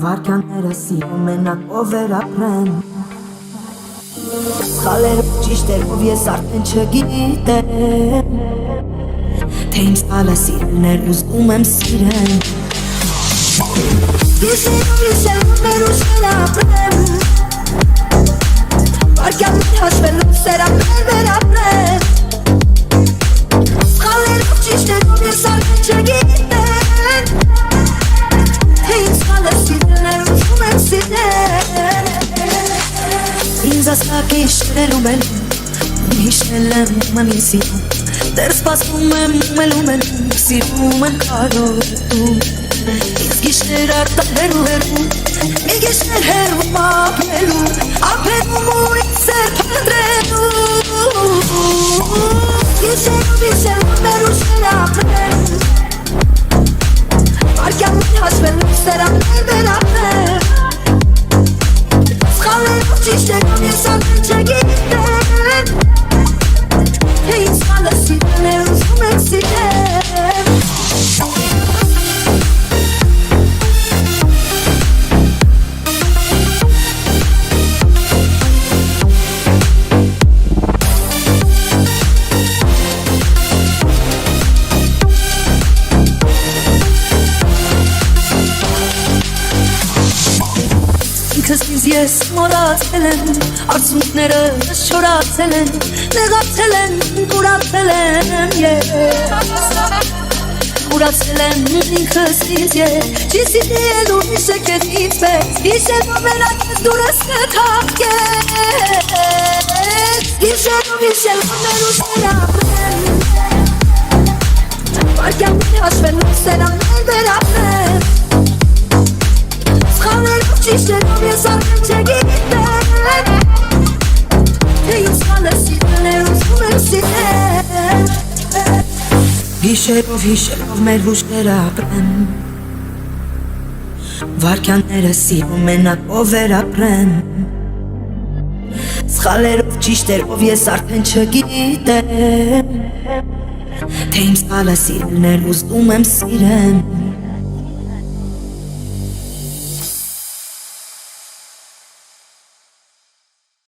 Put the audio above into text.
Վարքյանները սիրում մենակ ով էր ապրեն Սխալերով ճիշտերով ես արդեն չգիտեմ Թե իմ սխալը սիրելներ ուզում եմ սիրեն Գիշերով մեր ուշեր ապրեմ Վարքյաններ հաշվելով սերաններ վերապրեմ Սխալերով ճիշտերով ես արդեն չգիտեմ Թե իմ սխալը սիրելներ ուզում եմ սիրեն Ինձ ասակ իշներում են Իշնել եմ մանի սիրում Դեր սպասում եմ մելում են Սիրում եմ կարոտում Ինձ գիշներ արտան հերու հերու Մի գիշներ հերու ապերում ու ինձ սեր պնդրելու Գիշերով մեր ուշեր ապրեմ Վարքյաններ հաշվելով սերաններ վերապրեմ Սխալերով ճիշտերով ես արդեն չգիտեմ Թե ինձ սխալը սիրելներ ուզում եմ սիրեմ Ինքս ինձ ես մորացել եմ Արցունքները շորացել են Նեղացել են, կուրացել եմ Կուրացել եմ ինքս ինձ Չի սիրելու միշը կետից պես Հիշելով մենակ ես դուրս կթակես Հիշելով մեր ուշեր ապրեմ Վարքյաններ հաշվելով սերաններ վերապրեմ Սխալերով ճիշտերով ես արդեն չգիտեմ Թե իմ սխալը սիրելներ ուզում եմ սիրեն Գիշերով մեր հուշեր ապրեն Վարքյանները սիրում մենակ ով էր ապրեն Սխալերով ճիշտերով ես արդեն չգիտեմ Թե իմ սխալը սիրելներ ուզում եմ սիրեն